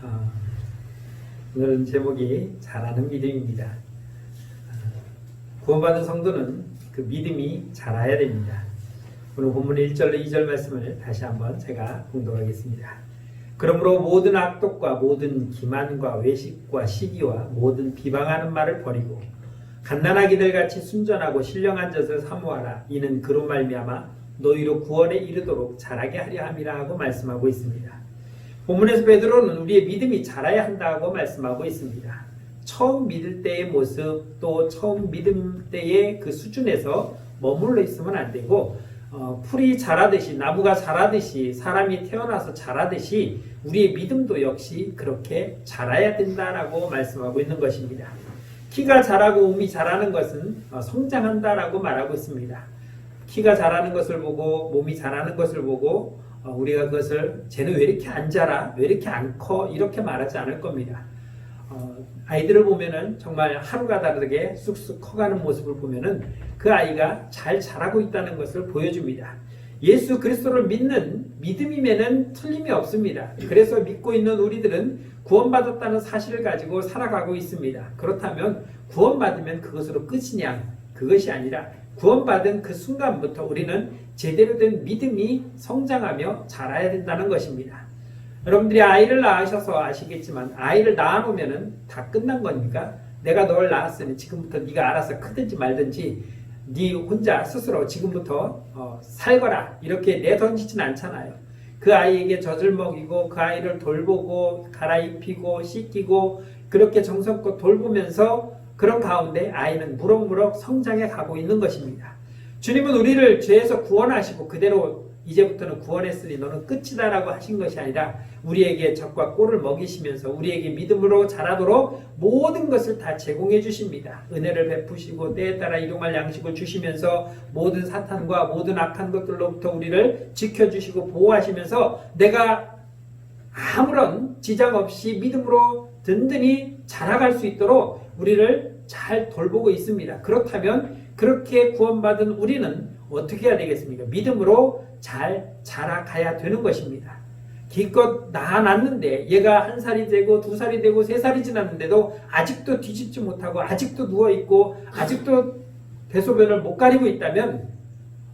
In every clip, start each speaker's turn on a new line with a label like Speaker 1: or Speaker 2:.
Speaker 1: 어, 오늘은 제목이 자라는 믿음입니다. 구원받은 성도는 그 믿음이 자라야 됩니다. 오늘 본문 1절로 2절 말씀을 다시 한번 제가 공독하겠습니다. 그러므로 모든 악독과 모든 기만과 외식과 시기와 모든 비방하는 말을 버리고 갓난아기들 같이 순전하고 신령한 젖을 사모하라. 이는 그로 말미암아 너희로 구원에 이르도록 자라게 하려 함이라 하고 말씀하고 있습니다. 본문에서 베드로는 우리의 믿음이 자라야 한다고 말씀하고 있습니다. 처음 믿을 때의 모습, 또 처음 믿음 때의 그 수준에서 머물러 있으면 안 되고 풀이 자라듯이, 나무가 자라듯이, 사람이 태어나서 자라듯이 우리의 믿음도 역시 그렇게 자라야 된다라고 말씀하고 있는 것입니다. 키가 자라고 몸이 자라는 것은 성장한다라고 말하고 있습니다. 키가 자라는 것을 보고 몸이 자라는 것을 보고 우리가 그것을 쟤는 왜 이렇게 안 자라? 왜 이렇게 안 커? 이렇게 말하지 않을 겁니다. 아이들을 보면은 정말 하루가 다르게 쑥쑥 커가는 모습을 보면은 그 아이가 잘 자라고 있다는 것을 보여줍니다. 예수 그리스도를 믿는 믿음임에는 틀림이 없습니다. 그래서 믿고 있는 우리들은 구원받았다는 사실을 가지고 살아가고 있습니다. 그렇다면 구원받으면 그것으로 끝이냐? 그것이 아니라 구원받은 그 순간부터 우리는 제대로 된 믿음이 성장하며 자라야 된다는 것입니다. 여러분들이 아이를 낳으셔서 아시겠지만 아이를 낳아놓으면 다 끝난 겁니까? 내가 널 낳았으니 지금부터 네가 알아서 크든지 말든지 네 혼자 스스로 지금부터 살거라 이렇게 내던지진 않잖아요. 그 아이에게 젖을 먹이고 그 아이를 돌보고 갈아입히고 씻기고 그렇게 정성껏 돌보면서 그런 가운데 아이는 무럭무럭 성장해 가고 있는 것입니다. 주님은 우리를 죄에서 구원하시고 그대로 이제부터는 구원했으니 너는 끝이다 라고 하신 것이 아니라 우리에게 젖과 꿀을 먹이시면서 우리에게 믿음으로 자라도록 모든 것을 다 제공해 주십니다. 은혜를 베푸시고 때에 따라 이동할 양식을 주시면서 모든 사탄과 모든 악한 것들로부터 우리를 지켜주시고 보호하시면서 내가 아무런 지장 없이 믿음으로 든든히 자라갈 수 있도록 우리를 잘 돌보고 있습니다. 그렇다면 그렇게 구원받은 우리는 어떻게 해야 되겠습니까? 믿음으로 잘 자라가야 되는 것입니다. 기껏 낳아놨는데 얘가 1살이 되고 2살이 되고 3살이 지났는데도 아직도 뒤집지 못하고 아직도 누워있고 아직도 대소변을 못 가리고 있다면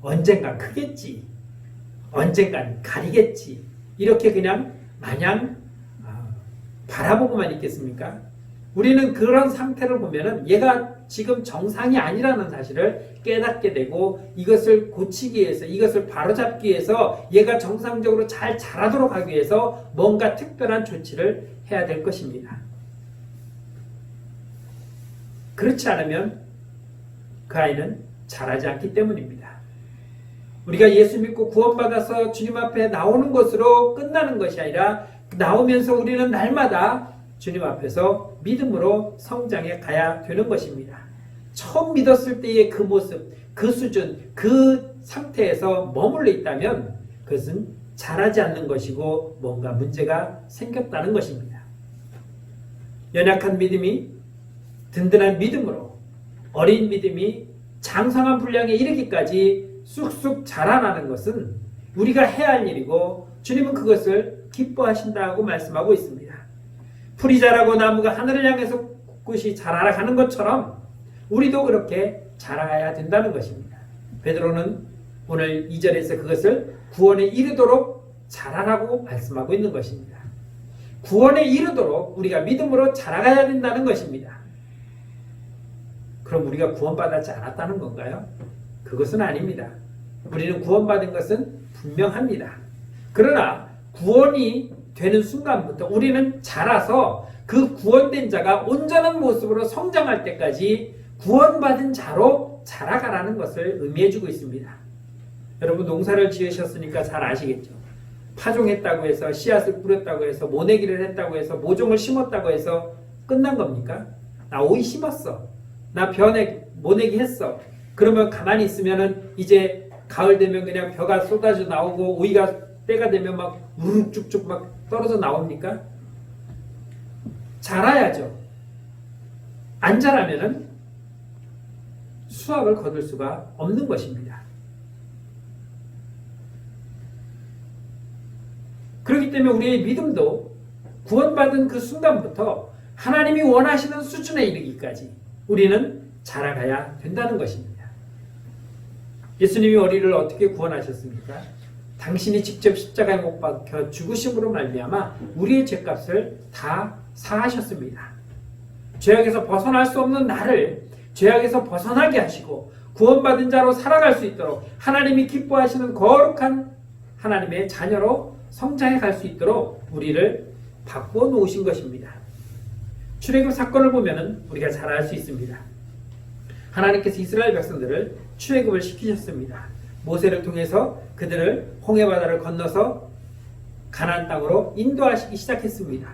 Speaker 1: 언젠가 크겠지. 언젠간 가리겠지. 이렇게 그냥 마냥 바라보고만 있겠습니까? 우리는 그런 상태를 보면은 얘가 지금 정상이 아니라는 사실을 깨닫게 되고 이것을 고치기 위해서 이것을 바로잡기 위해서 얘가 정상적으로 잘 자라도록 하기 위해서 뭔가 특별한 조치를 해야 될 것입니다. 그렇지 않으면 그 아이는 자라지 않기 때문입니다. 우리가 예수 믿고 구원받아서 주님 앞에 나오는 것으로 끝나는 것이 아니라 나오면서 우리는 날마다 주님 앞에서 믿음으로 성장해 가야 되는 것입니다. 처음 믿었을 때의 그 모습, 그 수준, 그 상태에서 머물러 있다면 그것은 자라지 않는 것이고 뭔가 문제가 생겼다는 것입니다. 연약한 믿음이 든든한 믿음으로 어린 믿음이 장성한 분량에 이르기까지 쑥쑥 자라나는 것은 우리가 해야 할 일이고 주님은 그것을 기뻐하신다고 말씀하고 있습니다. 풀이 자라고 나무가 하늘을 향해서 꿋꿋이 자라가는 것처럼 우리도 그렇게 자라야 된다는 것입니다. 베드로는 오늘 2절에서 그것을 구원에 이르도록 자라라고 말씀하고 있는 것입니다. 구원에 이르도록 우리가 믿음으로 자라가야 된다는 것입니다. 그럼 우리가 구원받지 않았다는 건가요? 그것은 아닙니다. 우리는 구원받은 것은 분명합니다. 그러나 구원이 되는 순간부터 우리는 자라서 그 구원된 자가 온전한 모습으로 성장할 때까지 구원받은 자로 자라가라는 것을 의미해주고 있습니다. 여러분 농사를 지으셨으니까 잘 아시겠죠? 파종했다고 해서 씨앗을 뿌렸다고 해서 모내기를 했다고 해서 모종을 심었다고 해서 끝난 겁니까? 나 오이 심었어. 나 모내기 했어. 그러면 가만히 있으면은 이제 가을 되면 그냥 벼가 쏟아져 나오고 오이가 때가 되면 막 우르륵 쭉쭉 막 떨어져 나옵니까? 자라야죠. 안 자라면은 수확을 거둘 수가 없는 것입니다. 그렇기 때문에 우리의 믿음도 구원받은 그 순간부터 하나님이 원하시는 수준에 이르기까지 우리는 자라가야 된다는 것입니다. 예수님이 우리를 어떻게 구원하셨습니까? 당신이 직접 십자가에 못 박혀 죽으심으로 말미암아 우리의 죄값을 다 사하셨습니다. 죄악에서 벗어날 수 없는 나를 죄악에서 벗어나게 하시고 구원받은 자로 살아갈 수 있도록 하나님이 기뻐하시는 거룩한 하나님의 자녀로 성장해 갈 수 있도록 우리를 바꾸어 놓으신 것입니다. 출애굽 사건을 보면 우리가 잘 알 수 있습니다. 하나님께서 이스라엘 백성들을 출애굽을 시키셨습니다. 모세를 통해서 그들을 홍해바다를 건너서 가나안 땅으로 인도하시기 시작했습니다.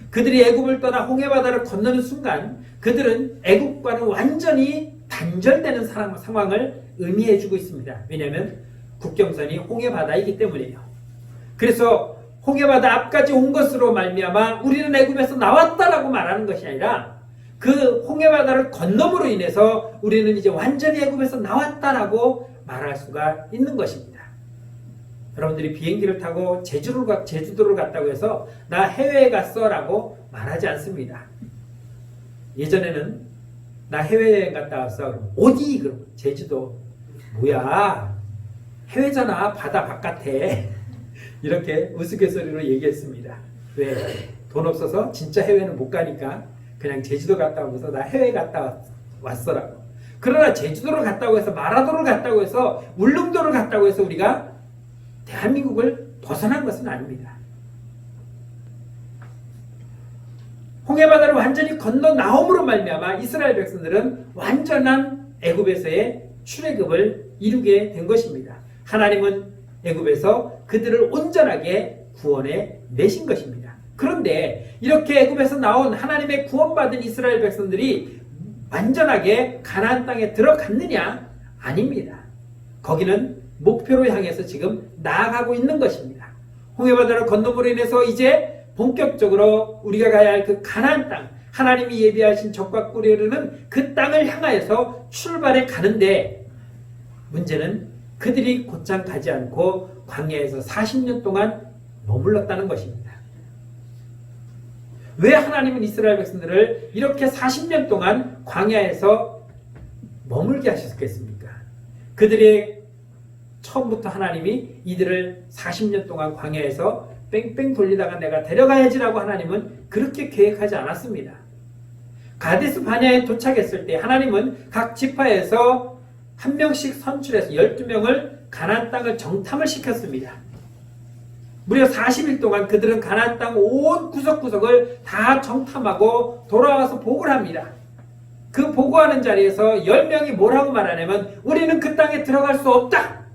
Speaker 1: 그들이 애굽을 떠나 홍해바다를 건너는 순간 그들은 애굽과는 완전히 단절되는 상황을 의미해주고 있습니다. 왜냐하면 국경선이 홍해바다이기 때문이에요. 그래서 홍해바다 앞까지 온 것으로 말미암아 우리는 애굽에서 나왔다라고 말하는 것이 아니라 그 홍해바다를 건너므로 인해서 우리는 이제 완전히 애굽에서 나왔다라고 말할 수가 있는 것입니다. 여러분들이 비행기를 타고 제주도를 갔다고 해서 나 해외에 갔어 라고 말하지 않습니다. 예전에는 나 해외여행 갔다 왔어. 그럼 어디? 그럼 제주도. 뭐야? 해외잖아. 바다 바깥에. 이렇게 우스갯소리로 얘기했습니다. 왜? 돈 없어서 진짜 해외는 못 가니까 그냥 제주도 갔다 오면서 나 해외 갔다 왔어라고. 그러나 제주도를 갔다고 해서 마라도를 갔다고 해서 울릉도를 갔다고 해서 우리가 대한민국을 벗어난 것은 아닙니다. 홍해바다를 완전히 건너 나옴으로 말미암아 이스라엘 백성들은 완전한 애굽에서의 출애굽을 이루게 된 것입니다. 하나님은 애굽에서 그들을 온전하게 구원해 내신 것입니다. 그런데 이렇게 애굽에서 나온 하나님의 구원받은 이스라엘 백성들이 완전하게 가나안 땅에 들어갔느냐? 아닙니다. 거기는 목표로 향해서 지금 나아가고 있는 것입니다. 홍해바다를 건너므로 인해서 이제 본격적으로 우리가 가야 할 그 가나안 땅, 하나님이 예비하신 적과 꿀이 흐르는 그 땅을 향하여서 출발해 가는데 문제는 그들이 곧장 가지 않고 광야에서 40년 동안 머물렀다는 것입니다. 왜 하나님은 이스라엘 백성들을 이렇게 40년 동안 광야에서 머물게 하셨겠습니까? 그들의 처음부터 하나님이 이들을 40년 동안 광야에서 뺑뺑 돌리다가 내가 데려가야지라고 하나님은 그렇게 계획하지 않았습니다. 가데스 바냐에 도착했을 때 하나님은 각 지파에서 한 명씩 선출해서 12명을 가나안 땅을 정탐을 시켰습니다. 무려 40일 동안 그들은 가나안 땅 온 구석구석을 다 정탐하고 돌아와서 보고를 합니다. 그 보고하는 자리에서 10명이 뭐라고 말하냐면 우리는 그 땅에 들어갈 수 없다.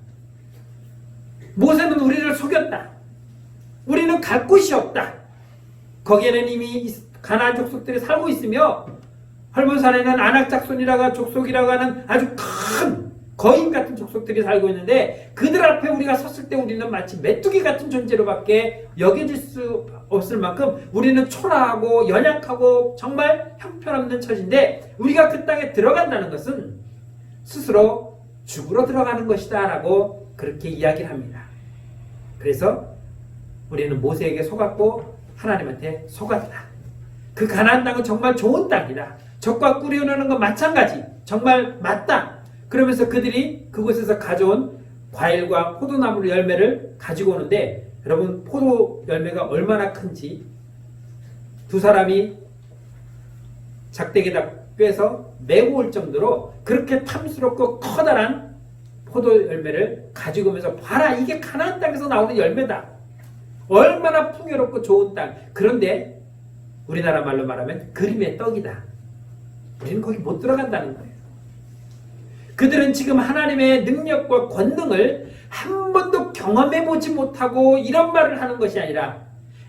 Speaker 1: 모세는 우리를 속였다. 우리는 갈 곳이 없다. 거기에는 이미 가나안 족속들이 살고 있으며 헐몬산에는 아낙작손이라고 족속이라고 하는 아주 큰 거인 같은 족속들이 살고 있는데 그들 앞에 우리가 섰을 때 우리는 마치 메뚜기 같은 존재로밖에 여겨질 수 없을 만큼 우리는 초라하고 연약하고 정말 형편없는 처지인데 우리가 그 땅에 들어간다는 것은 스스로 죽으러 들어가는 것이다 라고 그렇게 이야기를 합니다. 그래서 우리는 모세에게 속았고 하나님한테 속았다. 그 가나안 땅은 정말 좋은 땅이다. 적과 꿀이 흐르는 건 마찬가지. 정말 맞다. 그러면서 그들이 그곳에서 가져온 과일과 포도나무 열매를 가지고 오는데 여러분 포도 열매가 얼마나 큰지 두 사람이 작대기에다 꿰서 메고 올 정도로 그렇게 탐스럽고 커다란 포도 열매를 가지고 오면서 봐라 이게 가나안 땅에서 나오는 열매다. 얼마나 풍요롭고 좋은 땅. 그런데 우리나라 말로 말하면 그림의 떡이다. 우리는 거기 못 들어간다는 거예요. 그들은 지금 하나님의 능력과 권능을 한 번도 경험해보지 못하고 이런 말을 하는 것이 아니라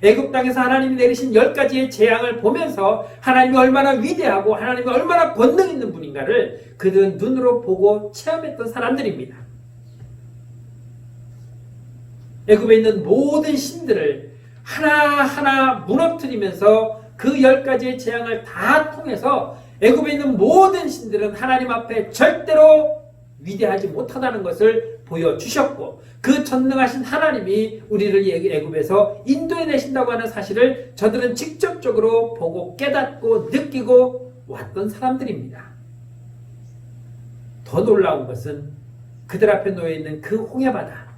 Speaker 1: 애굽 땅에서 하나님이 내리신 10가지의 재앙을 보면서 하나님이 얼마나 위대하고 하나님이 얼마나 권능 있는 분인가를 그들은 눈으로 보고 체험했던 사람들입니다. 애굽에 있는 모든 신들을 하나하나 무너뜨리면서 그 10가지의 재앙을 다 통해서 애굽에 있는 모든 신들은 하나님 앞에 절대로 위대하지 못하다는 것을 보여주셨고 그 전능하신 하나님이 우리를 애굽에서 인도해내신다고 하는 사실을 저들은 직접적으로 보고 깨닫고 느끼고 왔던 사람들입니다. 더 놀라운 것은 그들 앞에 놓여있는 그 홍해바다,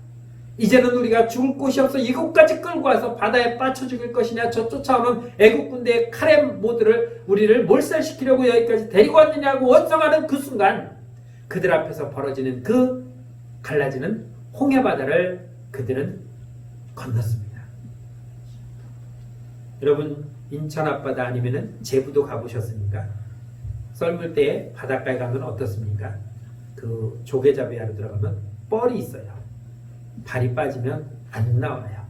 Speaker 1: 이제는 우리가 죽을 곳이 없어 이곳까지 끌고 와서 바다에 빠쳐 죽일 것이냐, 저 쫓아오는 애국 군대의 칼의 모드를 우리를 몰살시키려고 여기까지 데리고 왔느냐고 원성하는 그 순간 그들 앞에서 벌어지는 그 갈라지는 홍해바다를 그들은 건넜습니다. 여러분, 인천 앞바다 아니면은 제부도 가보셨습니까? 썰물 때에 바닷가에 가면 어떻습니까? 그 조개잡이하러 들어가면 뻘이 있어요. 발이 빠지면 안 나와요.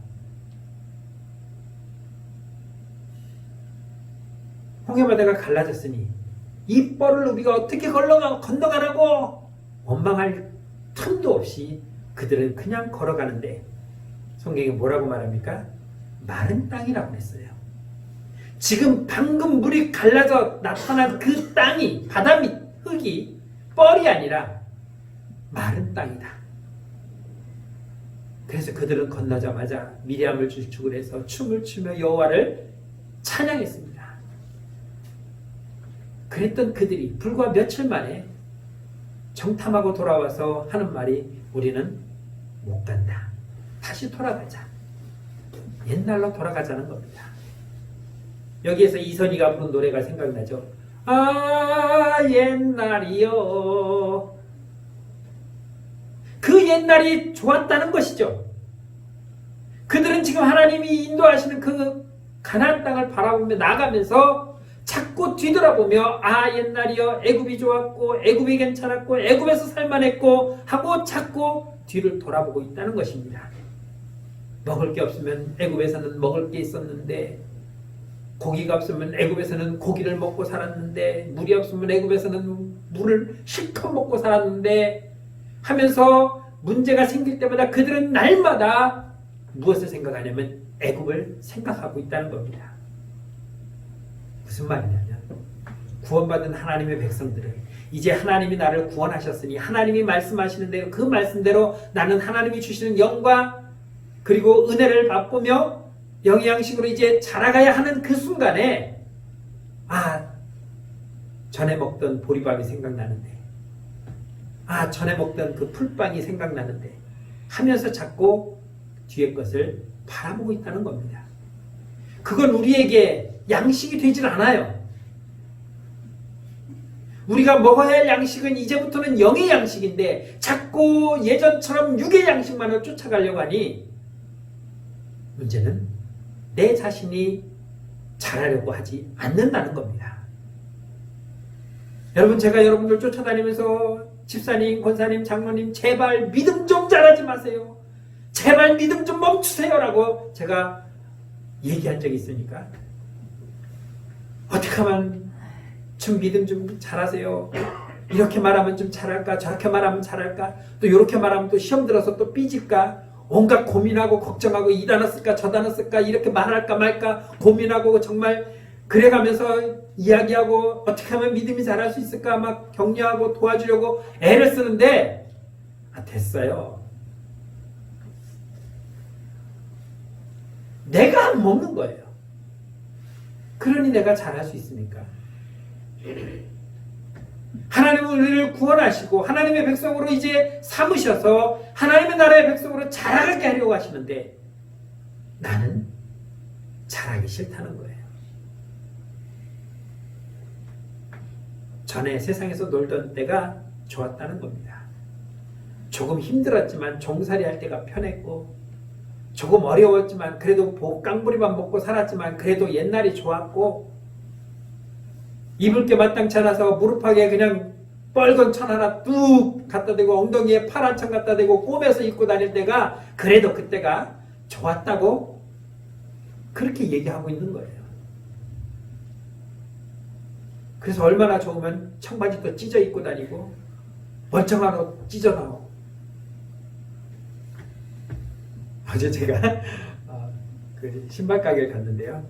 Speaker 1: 홍해바다가 갈라졌으니 이 뻘을 우리가 어떻게 건너가라고 원망할 틈도 없이 그들은 그냥 걸어가는데 성경이 뭐라고 말합니까? 마른 땅이라고 했어요. 지금 방금 물이 갈라져 나타난 그 땅이, 바다 밑 흙이 뻘이 아니라 마른 땅이다. 그래서 그들은 건너자마자 미리암을 줄축을 해서 춤을 추며 여호와를 찬양했습니다. 그랬던 그들이 불과 며칠 만에 정탐하고 돌아와서 하는 말이 우리는 못 간다. 다시 돌아가자. 옛날로 돌아가자는 겁니다. 여기에서 이선희가 부른 노래가 생각나죠. 아 옛날이요. 그 옛날이 좋았다는 것이죠. 그들은 지금 하나님이 인도하시는 그 가나안 땅을 바라보며 나가면서 자꾸 뒤돌아보며 아 옛날이요, 애굽이 좋았고 애굽이 괜찮았고 애굽에서 살만했고 하고 자꾸 뒤를 돌아보고 있다는 것입니다. 먹을 게 없으면 애굽에서는 먹을 게 있었는데, 고기가 없으면 애굽에서는 고기를 먹고 살았는데, 물이 없으면 애굽에서는 물을 실컷 먹고 살았는데 하면서 문제가 생길 때마다 그들은 날마다 무엇을 생각하냐면 애굽을 생각하고 있다는 겁니다. 무슨 말이냐면 구원받은 하나님의 백성들은 이제 하나님이 나를 구원하셨으니 하나님이 말씀하시는 대로 그 말씀대로 나는 하나님이 주시는 영과 그리고 은혜를 맛보며 영의 양식으로 이제 자라가야 하는 그 순간에 아 전에 먹던 보리밥이 생각나는데, 아 전에 먹던 그 풀빵이 생각나는데 하면서 자꾸 뒤의 것을 바라보고 있다는 겁니다. 그건 우리에게 양식이 되질 않아요. 우리가 먹어야 할 양식은 이제부터는 영의 양식인데 자꾸 예전처럼 육의 양식만을 쫓아가려고 하니 문제는 내 자신이 자라려고 하지 않는다는 겁니다. 여러분, 제가 여러분들 쫓아다니면서 집사님, 권사님, 장로님 제발 믿음 좀 자라지 마세요. 제발 믿음 좀 멈추세요 라고 제가 얘기한 적이 있으니까 어떻게 하면 좀 믿음 좀 잘하세요. 이렇게 말하면 좀 잘할까, 저렇게 말하면 잘할까, 또 이렇게 말하면 또 시험 들어서 또 삐질까, 온갖 고민하고 걱정하고 이 단어 쓸까 저 단어 쓸까, 이렇게 말할까 말까 고민하고 정말 그래가면서 이야기하고 어떻게 하면 믿음이 자랄 수 있을까 막 격려하고 도와주려고 애를 쓰는데 됐어요. 내가 안 먹는 거예요. 그러니 내가 잘할 수 있습니까? 하나님은 우리를 구원하시고 하나님의 백성으로 이제 삼으셔서 하나님의 나라의 백성으로 자라게 하려고 하시는데 나는 자라기 싫다는 거예요. 전에 세상에서 놀던 때가 좋았다는 겁니다. 조금 힘들었지만 종살이 할 때가 편했고, 조금 어려웠지만 그래도 깡부리만 먹고 살았지만 그래도 옛날이 좋았고, 입을 게 마땅치 않아서 무릎팍에 그냥 빨간 천 하나 뚝 갖다 대고 엉덩이에 파란 천 갖다 대고 꼬매서 입고 다닐 때가 그래도 그때가 좋았다고 그렇게 얘기하고 있는 거예요. 그래서 얼마나 좋으면 청바지도 찢어 입고 다니고 멀쩡한 옷 찢어 나오고. 어제 제가 그 신발 가게를 갔는데요,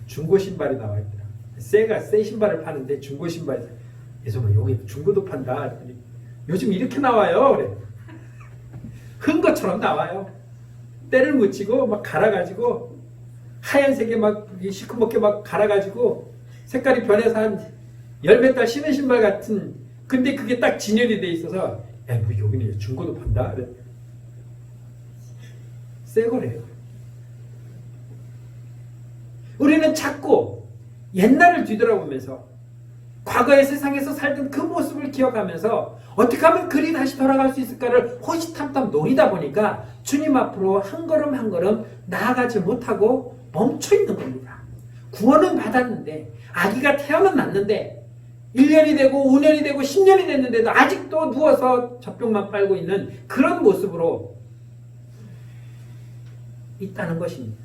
Speaker 1: 중고 신발이 나와 있더라. 새 신발을 파는데 중고 신발이, 그래서 뭐 여기 중고도 판다. 요 요즘 이렇게 나와요. 그래. 흔 것처럼 나와요. 때를 묻히고 막 갈아가지고 하얀색에 막 시커멓게 막 갈아가지고 색깔이 변해서 한 열 몇 달 신은 신발 같은, 근데 그게 딱 진열이 돼 있어서 야, 뭐 여기는 중고도 판다. 그래. 새 거래요. 우리는 자꾸 옛날을 뒤돌아보면서 과거의 세상에서 살던 그 모습을 기억하면서 어떻게 하면 그리 다시 돌아갈 수 있을까를 호시탐탐 노리다 보니까 주님 앞으로 한 걸음 한 걸음 나아가지 못하고 멈춰 있는 겁니다. 구원은 받았는데, 아기가 태어는 났는데 1년이 되고 5년이 되고 10년이 됐는데도 아직도 누워서 젖병만 빨고 있는 그런 모습으로 있다는 것입니다.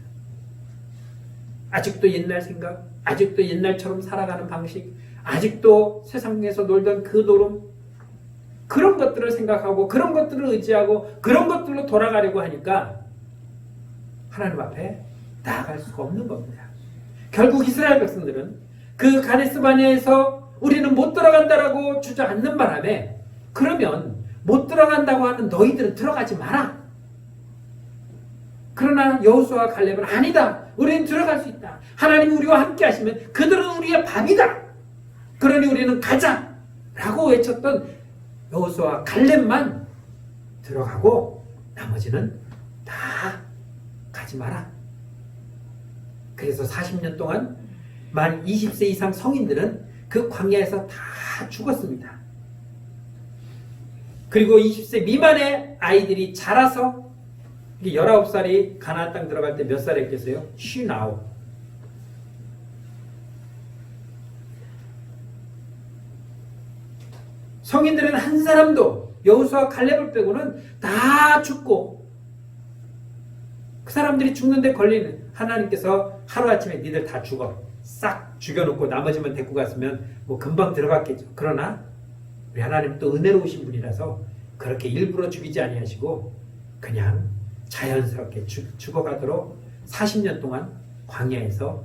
Speaker 1: 아직도 옛날 생각, 아직도 옛날처럼 살아가는 방식, 아직도 세상에서 놀던 그 노름, 그런 것들을 생각하고 그런 것들을 의지하고 그런 것들로 돌아가려고 하니까 하나님 앞에 나아갈 수가 없는 겁니다. 결국 이스라엘 백성들은 그 가데스 바네아에서 우리는 못 들어간다라고 주저앉는 바람에, 그러면 못 들어간다고 하는 너희들은 들어가지 마라. 그러나 여호수아와 갈렙은 아니다. 우리는 들어갈 수 있다. 하나님이 우리와 함께 하시면 그들은 우리의 밥이다. 그러니 우리는 가자 라고 외쳤던 여호수아와 갈렙만 들어가고 나머지는 다 가지 마라. 그래서 40년 동안 만 20세 이상 성인들은 그 광야에서 다 죽었습니다. 그리고 20세 미만의 아이들이 자라서 19살이 가나안 땅 들어갈 때 몇 살이었겠어요? 59. 성인들은 한 사람도 여호수아 갈렙을 빼고는 다 죽고, 그 사람들이 죽는데 걸리는, 하나님께서 하루아침에 니들 다 죽어 싹 죽여놓고 나머지만 데리고 갔으면 뭐 금방 들어갔겠죠. 그러나 우리 하나님 또 은혜로우신 분이라서 그렇게 일부러 죽이지 아니하시고 그냥 자연스럽게 죽어가도록 40년 동안 광야에서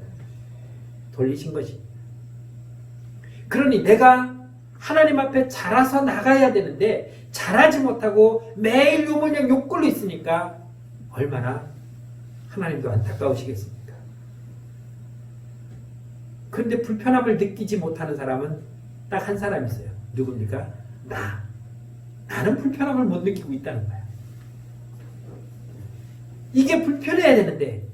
Speaker 1: 돌리신 것입니다. 그러니 내가 하나님 앞에 자라서 나가야 되는데 자라지 못하고 매일 요모냥 욕걸로 있으니까 얼마나 하나님도 안타까우시겠습니까? 그런데 불편함을 느끼지 못하는 사람은 딱 한 사람 있어요. 누굽니까? 나는 불편함을 못 느끼고 있다는 거야. 이게 불편해야 되는데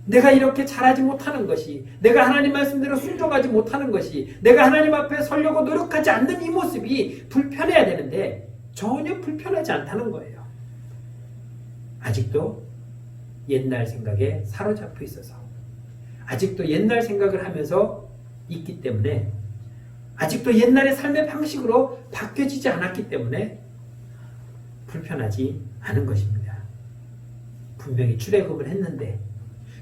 Speaker 1: 내가 이렇게 잘하지 못하는 것이, 내가 하나님 말씀대로 순종하지 못하는 것이, 내가 하나님 앞에 서려고 노력하지 않는 이 모습이 불편해야 되는데 전혀 불편하지 않다는 거예요. 아직도 옛날 생각에 사로잡혀 있어서, 아직도 옛날 생각을 하면서 있기 때문에, 아직도 옛날의 삶의 방식으로 바뀌어지지 않았기 때문에 불편하지 않은 것입니다. 분명히 출애굽을 했는데,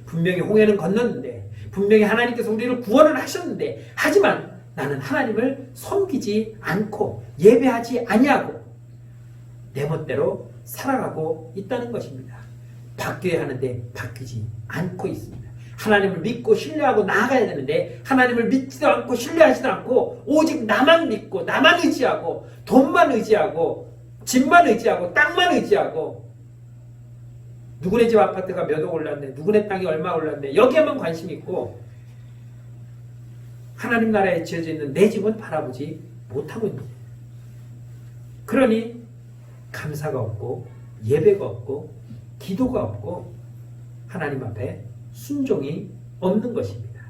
Speaker 1: 분명히 홍해는 건넜는데, 분명히 하나님께서 우리를 구원을 하셨는데, 하지만 나는 하나님을 섬기지 않고 예배하지 아니하고 내 멋대로 살아가고 있다는 것입니다. 바뀌어야 하는데 바뀌지 않고 있습니다. 하나님을 믿고 신뢰하고 나아가야 되는데 하나님을 믿지도 않고 신뢰하지도 않고 오직 나만 믿고 나만 의지하고 돈만 의지하고 집만 의지하고 땅만 의지하고, 누구네 집 아파트가 몇 억 올랐네, 누구네 땅이 얼마 올랐네, 여기에만 관심 있고 하나님 나라에 지어져 있는 내 집은 바라보지 못하고 있는 거예요. 그러니 감사가 없고 예배가 없고 기도가 없고 하나님 앞에 순종이 없는 것입니다.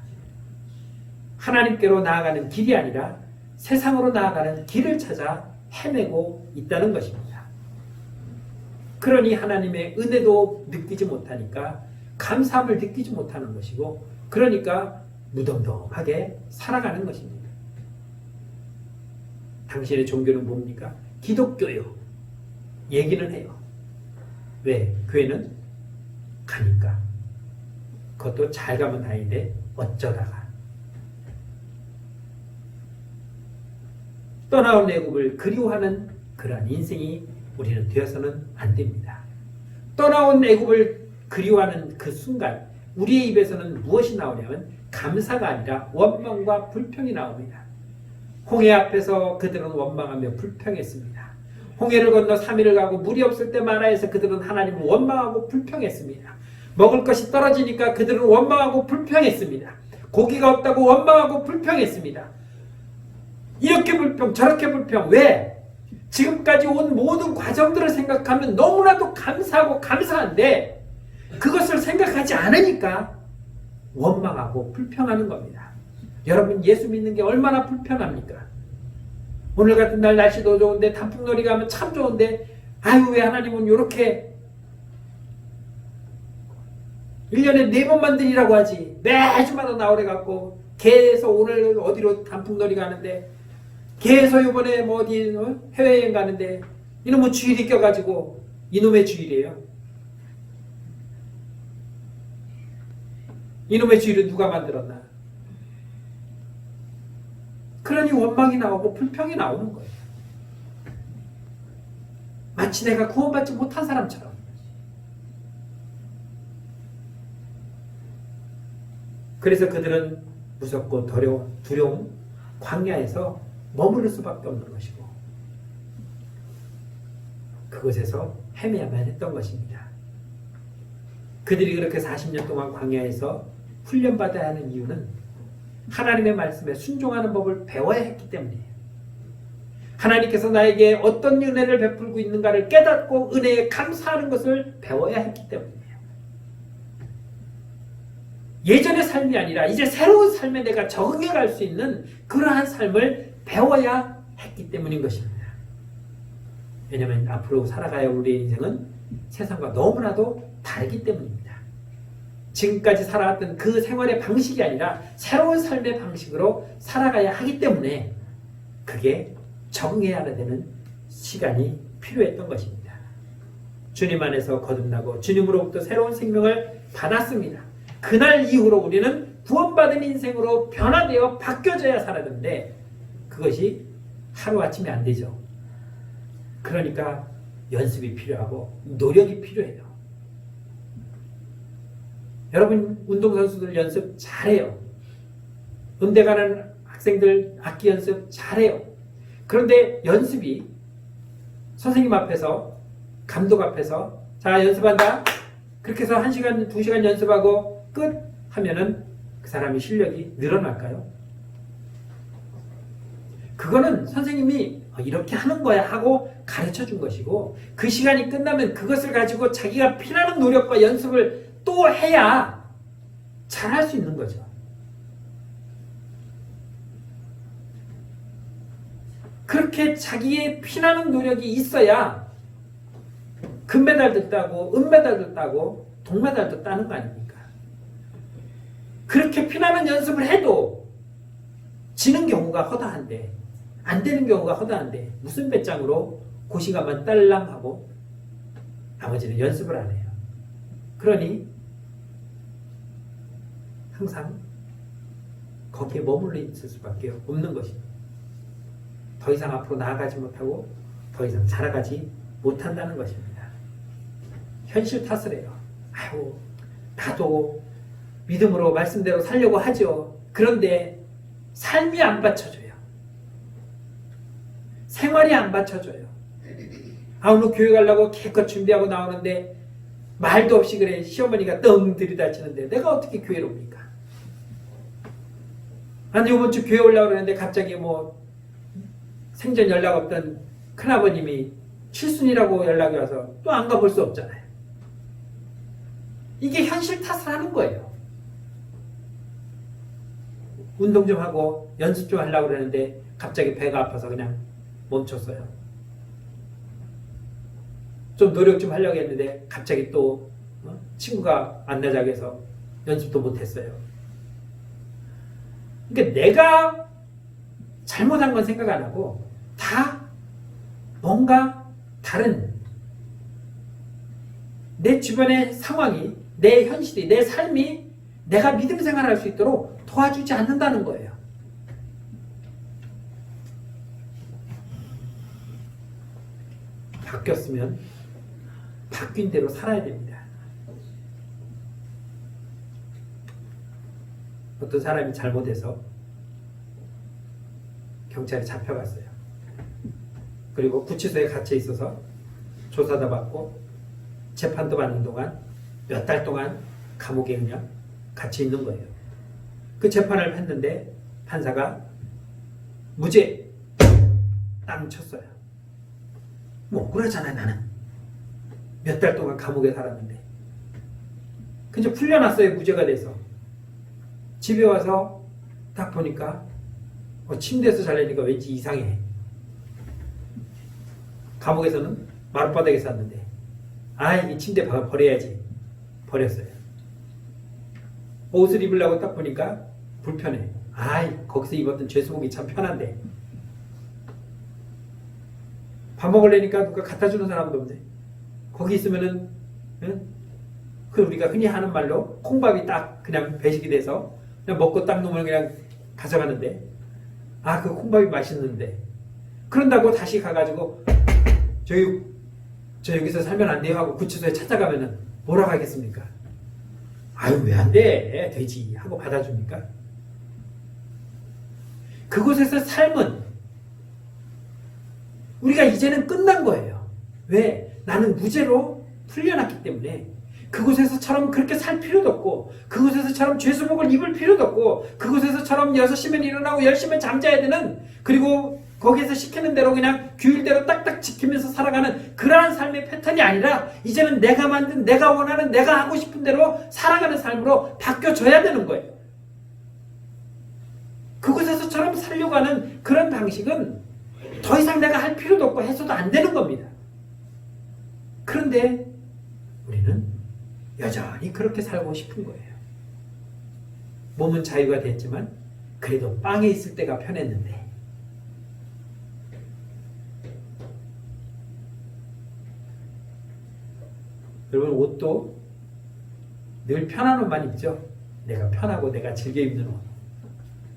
Speaker 1: 하나님께로 나아가는 길이 아니라 세상으로 나아가는 길을 찾아 헤매고 있다는 것입니다. 그러니 하나님의 은혜도 느끼지 못하니까 감사함을 느끼지 못하는 것이고, 그러니까 무덤덤하게 살아가는 것입니다. 당신의 종교는 뭡니까? 기독교요. 얘기는 해요. 왜? 교회는 가니까. 그것도 잘 가면 다행인데 어쩌다가. 떠나온 애굽을 그리워하는 그러한 인생이 우리는 되어서는 안 됩니다. 떠나온 애굽을 그리워하는 그 순간 우리의 입에서는 무엇이 나오냐면 감사가 아니라 원망과 불평이 나옵니다. 홍해 앞에서 그들은 원망하며 불평했습니다. 홍해를 건너 3일을 가고 물이 없을 때 마라에서 그들은 하나님을 원망하고 불평했습니다. 먹을 것이 떨어지니까 그들은 원망하고 불평했습니다. 고기가 없다고 원망하고 불평했습니다. 이렇게 불평 저렇게 불평. 왜? 지금까지 온 모든 과정들을 생각하면 너무나도 감사하고 감사한데 그것을 생각하지 않으니까 원망하고 불평하는 겁니다. 여러분, 예수 믿는 게 얼마나 불편합니까? 오늘 같은 날 날씨도 좋은데 단풍놀이 가면 참 좋은데 아유, 왜 하나님은 이렇게 1년에 4번만 드리라고 하지 매주마다 나오래 갖고 계속 오늘 어디로 단풍놀이 가는데 계속 이번에 뭐 어디 해외여행 가는데 이놈의 주일이 껴가지고 이놈의 주일이에요. 이놈의 주일은 누가 만들었나? 그러니 원망이 나오고 불평이 나오는 거예요. 마치 내가 구원받지 못한 사람처럼. 그래서 그들은 무섭고 두려운 광야에서 머무를 수밖에 없는 것이고 그곳에서 헤매야만 했던 것입니다. 그들이 그렇게 40년 동안 광야에서 훈련받아야 하는 이유는 하나님의 말씀에 순종하는 법을 배워야 했기 때문이에요. 하나님께서 나에게 어떤 은혜를 베풀고 있는가를 깨닫고 은혜에 감사하는 것을 배워야 했기 때문이에요. 예전의 삶이 아니라 이제 새로운 삶에 내가 적응해 갈 수 있는 그러한 삶을 배워야 했기 때문인 것입니다. 왜냐하면 앞으로 살아가야 우리의 인생은 세상과 너무나도 다르기 때문입니다. 지금까지 살아왔던 그 생활의 방식이 아니라 새로운 삶의 방식으로 살아가야 하기 때문에 그게 적응해야 되는 시간이 필요했던 것입니다. 주님 안에서 거듭나고 주님으로부터 새로운 생명을 받았습니다. 그날 이후로 우리는 구원받은 인생으로 변화되어 바뀌어져야 살았는데 그것이 하루아침에 안 되죠. 그러니까 연습이 필요하고 노력이 필요해요. 여러분, 운동선수들 연습 잘해요. 음대 가는 학생들 악기 연습 잘해요. 그런데 연습이 선생님 앞에서 감독 앞에서 자 연습한다 그렇게 해서 1시간 2시간 연습하고 끝 하면은 그 사람의 실력이 늘어날까요? 그거는 선생님이 이렇게 하는 거야 하고 가르쳐 준 것이고 그 시간이 끝나면 그것을 가지고 자기가 피나는 노력과 연습을 또 해야 잘할 수 있는 거죠. 그렇게 자기의 피나는 노력이 있어야 금메달도 따고 은메달도 따고 동메달도 따는 거 아닙니까? 그렇게 피나는 연습을 해도 지는 경우가 허다한데 안 되는 경우가 허다한데 무슨 배짱으로 그 시간만 딸랑하고 나머지는 연습을 안 해요. 그러니 항상 거기에 머물러 있을 수밖에 없는 것입니다. 더 이상 앞으로 나아가지 못하고 더 이상 자라가지 못한다는 것입니다. 현실 탓을 해요. 아유, 나도 믿음으로 말씀대로 살려고 하죠. 그런데 삶이 안 받쳐줘요. 생활이 안 받쳐줘요. 아, 오늘 교회 가려고 개껏 준비하고 나오는데 말도 없이 그래 시어머니가 떵 들이닥치는데 내가 어떻게 교회로 옵니까? 아니 이번 주 교회 오려고 그러는데 갑자기 뭐 생전 연락 없던 큰아버님이 칠순이라고 연락이 와서 또 안 가볼 수 없잖아요. 이게 현실 탓을 하는 거예요. 운동 좀 하고 연습 좀 하려고 그러는데 갑자기 배가 아파서 그냥 멈췄어요. 좀 노력 좀 하려고 했는데 갑자기 또 친구가 만나자고 해서 연습도 못했어요. 그러니까 내가 잘못한 건 생각 안 하고 다 뭔가 다른 내 주변의 상황이 내 현실이 내 삶이 내가 믿음 생활할 수 있도록 도와주지 않는다는 거예요. 바뀌었으면 바뀐 대로 살아야 됩니다. 어떤 사람이 잘못해서 경찰에 잡혀갔어요. 그리고 구치소에 갇혀 있어서 조사도 받고 재판도 받는 동안 몇 달 동안 감옥에 그냥 갇혀 있는 거예요. 그 재판을 했는데 판사가 무죄 땅 쳤어요. 뭐 억울하잖아요. 나는 몇 달 동안 감옥에 살았는데. 근데 풀려났어요. 무죄가 돼서. 집에 와서 딱 보니까 침대에서 자려니까 왠지 이상해. 감옥에서는 마룻바닥에 쌌는데 이 침대 버려야지. 버렸어요. 옷을 입으려고 딱 보니까 불편해. 거기서 입었던 죄수복이 참 편한데. 밥 먹으려니까 누가 갖다 주는 사람도 없네. 거기 있으면은 그 우리가 흔히 하는 말로 콩밥이 딱 그냥 배식이 돼서 그냥 먹고 딱 놓으면 그냥 가져가는데 그 콩밥이 맛있는데 그런다고 다시 가가지고 저 여기서 살면 안 돼요 하고 구치소에 찾아가면은 뭐라고 하겠습니까? 왜 안 돼? 되지 하고 받아줍니까? 그곳에서 삶은 우리가 이제는 끝난 거예요. 왜? 나는 무죄로 풀려났기 때문에 그곳에서처럼 그렇게 살 필요도 없고 그곳에서처럼 죄수복을 입을 필요도 없고 그곳에서처럼 6시면 일어나고 10시면 잠자야 되는 그리고 거기에서 시키는 대로 그냥 규율대로 딱딱 지키면서 살아가는 그러한 삶의 패턴이 아니라 이제는 내가 만든 내가 원하는 내가 하고 싶은 대로 살아가는 삶으로 바뀌어져야 되는 거예요. 그곳에서처럼 살려고 하는 그런 방식은 더 이상 내가 할 필요도 없고 해서도 안 되는 겁니다. 그런데 우리는 여전히 그렇게 살고 싶은 거예요. 몸은 자유가 됐지만 그래도 빵에 있을 때가 편했는데 여러분 옷도 늘 편한 옷만 입죠. 내가 편하고 내가 즐겨 입는 옷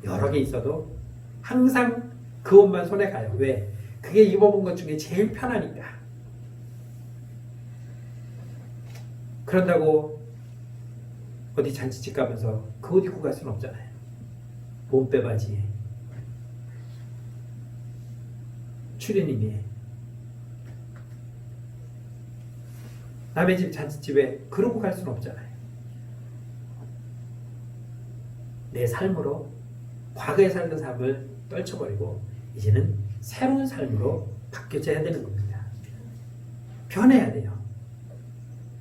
Speaker 1: 여러 개 있어도 항상 그 옷만 손에 가요. 왜? 그게 입어본 것 중에 제일 편하니까. 그런다고 어디 잔치집 가면서 그 옷 입고 갈 수는 없잖아요. 몸빼 바지에 추리닝에 남의 집 잔치집에 그러고 갈 수는 없잖아요. 내 삶으로 과거에 살던 삶을 떨쳐버리고 이제는 새로운 삶으로 바뀌어져야 되는 겁니다. 변해야 돼요.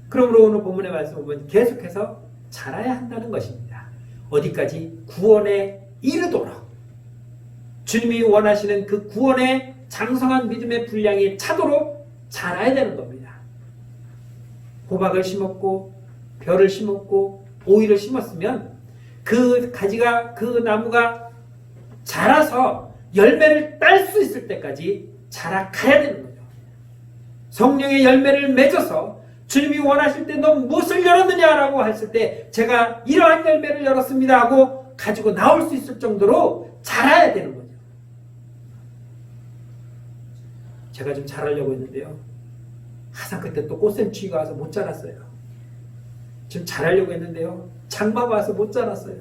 Speaker 1: 그러므로 오늘 본문의 말씀을 보면 계속해서 자라야 한다는 것입니다. 어디까지? 구원에 이르도록 주님이 원하시는 그 구원의 장성한 믿음의 분량이 차도록 자라야 되는 겁니다. 호박을 심었고 벼를 심었고 오이를 심었으면 그 가지가 그 나무가 자라서 열매를 딸 수 있을 때까지 자라가야 되는 거죠. 성령의 열매를 맺어서 주님이 원하실 때 너 무엇을 열었느냐라고 했을 때 제가 이러한 열매를 열었습니다 하고 가지고 나올 수 있을 정도로 자라야 되는 거죠. 제가 좀 자라려고 했는데요. 항상 그때 또 꽃샘추위가 와서 못 자랐어요. 지금 자라려고 했는데요. 장마가 와서 못 자랐어요.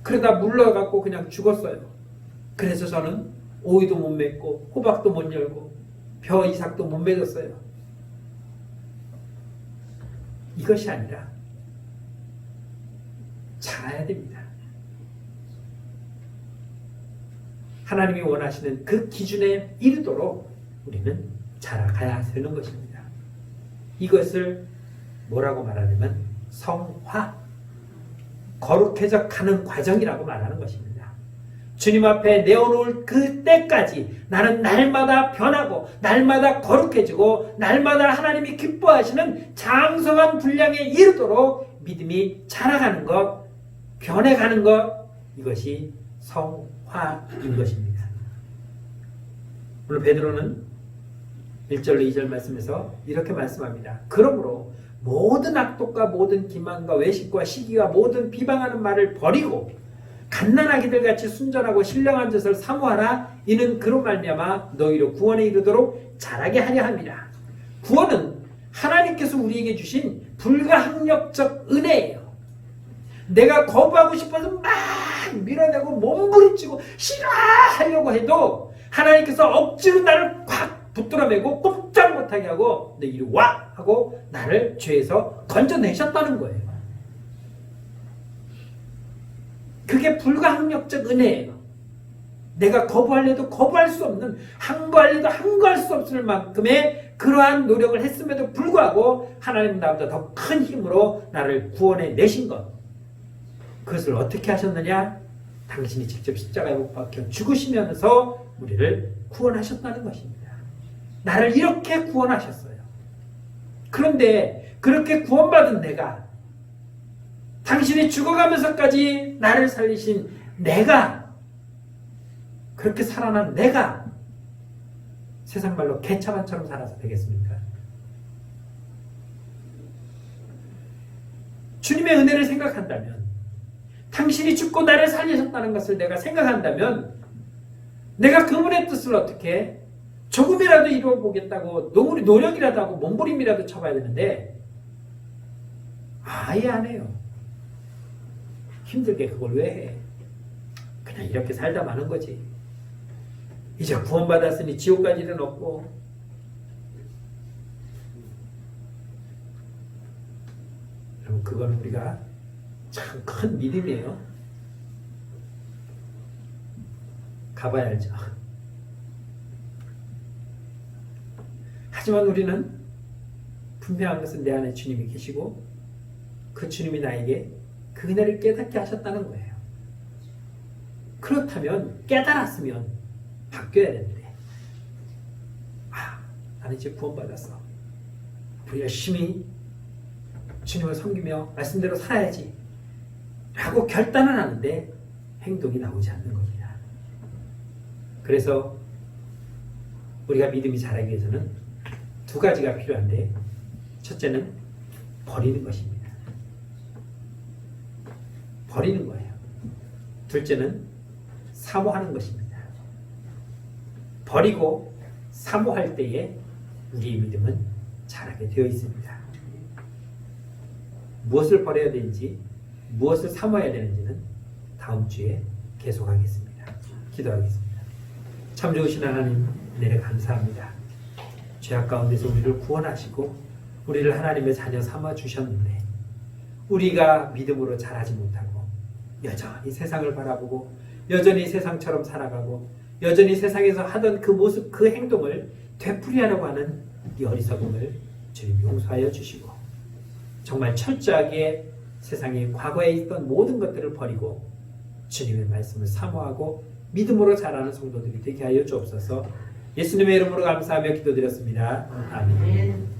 Speaker 1: 그러다 물러갖고 그냥 죽었어요. 그래서 저는 오이도 못 맺고 호박도 못 열고 벼 이삭도 못 맺었어요. 이것이 아니라 자라야 됩니다. 하나님이 원하시는 그 기준에 이르도록 우리는 자라가야 되는 것입니다. 이것을 뭐라고 말하냐면 성화, 거룩해져 가는 과정이라고 말하는 것입니다. 주님 앞에 내어놓을 그 때까지 나는 날마다 변하고 날마다 거룩해지고 날마다 하나님이 기뻐하시는 장성한 분량에 이르도록 믿음이 자라가는 것, 변해가는 것, 이것이 성화인 것입니다. 오늘 베드로는 1절로 2절 말씀에서 이렇게 말씀합니다. 그러므로 모든 악독과 모든 기만과 외식과 시기와 모든 비방하는 말을 버리고 갓난아기들 같이 순전하고 신령한 짓을 사모하라. 이는 그로 말미암아 너희로 구원에 이르도록 자라게 하려 합니다. 구원은 하나님께서 우리에게 주신 불가항력적 은혜예요. 내가 거부하고 싶어서 막 밀어내고 몸부림치고 싫어하려고 해도 하나님께서 억지로 나를 꽉 붙들어매고 꼼짝 못하게 하고 너 이리 와! 하고 나를 죄에서 건져내셨다는 거예요. 그게 불가항력적 은혜예요. 내가 거부하려도 거부할 수 없는, 항거하려도 항거할 수 없을 만큼의 그러한 노력을 했음에도 불구하고 하나님은 나보다 더 큰 힘으로 나를 구원해 내신 것. 그것을 어떻게 하셨느냐? 당신이 직접 십자가에 못 박혀 죽으시면서 우리를 구원하셨다는 것입니다. 나를 이렇게 구원하셨어요. 그런데 그렇게 구원받은 내가, 당신이 죽어가면서까지 나를 살리신 내가, 그렇게 살아난 내가 세상 말로 개차반처럼 살아서 되겠습니까? 주님의 은혜를 생각한다면, 당신이 죽고 나를 살리셨다는 것을 내가 생각한다면, 내가 그분의 뜻을 어떻게 조금이라도 이루어보겠다고 노력이라도 하고 몸부림이라도 쳐봐야 되는데 아예 안 해요. 힘들게 그걸 왜 해? 그냥 이렇게 살다 마는 거지. 이제 구원받았으니 지옥 갈 일은 없고. 여러분, 그건 우리가 참 큰 믿음이에요. 가봐야 알죠. 하지만 우리는 분명한 것은 내 안에 주님이 계시고 그 주님이 나에게 그 은혜를 깨닫게 하셨다는 거예요. 그렇다면, 깨달았으면 바뀌어야 되는데, 나는 이제 구원받았어. 우리 열심히 주님을 섬기며 말씀대로 살아야지 라고 결단은 하는데 행동이 나오지 않는 겁니다. 그래서 우리가 믿음이 자라기 위해서는 두 가지가 필요한데, 첫째는 버리는 것입니다. 버리는 거예요. 둘째는 사모하는 것입니다. 버리고 사모할 때에 우리의 믿음은 자라게 되어 있습니다. 무엇을 버려야 되는지, 무엇을 사모해야 되는지는 다음 주에 계속하겠습니다. 기도하겠습니다. 참 좋으신 하나님, 은혜를 감사합니다. 죄악 가운데서 우리를 구원하시고 우리를 하나님의 자녀 삼아 주셨는데, 우리가 믿음으로 자라지 못하고 여전히 세상을 바라보고 여전히 세상처럼 살아가고 여전히 세상에서 하던 그 모습, 그 행동을 되풀이하려고 하는 이 어리석음을 주님 용서하여 주시고, 정말 철저하게 세상에 과거에 있던 모든 것들을 버리고 주님의 말씀을 사모하고 믿음으로 자라는 성도들이 되게 하여 주옵소서. 예수님의 이름으로 감사하며 기도드렸습니다. 아멘.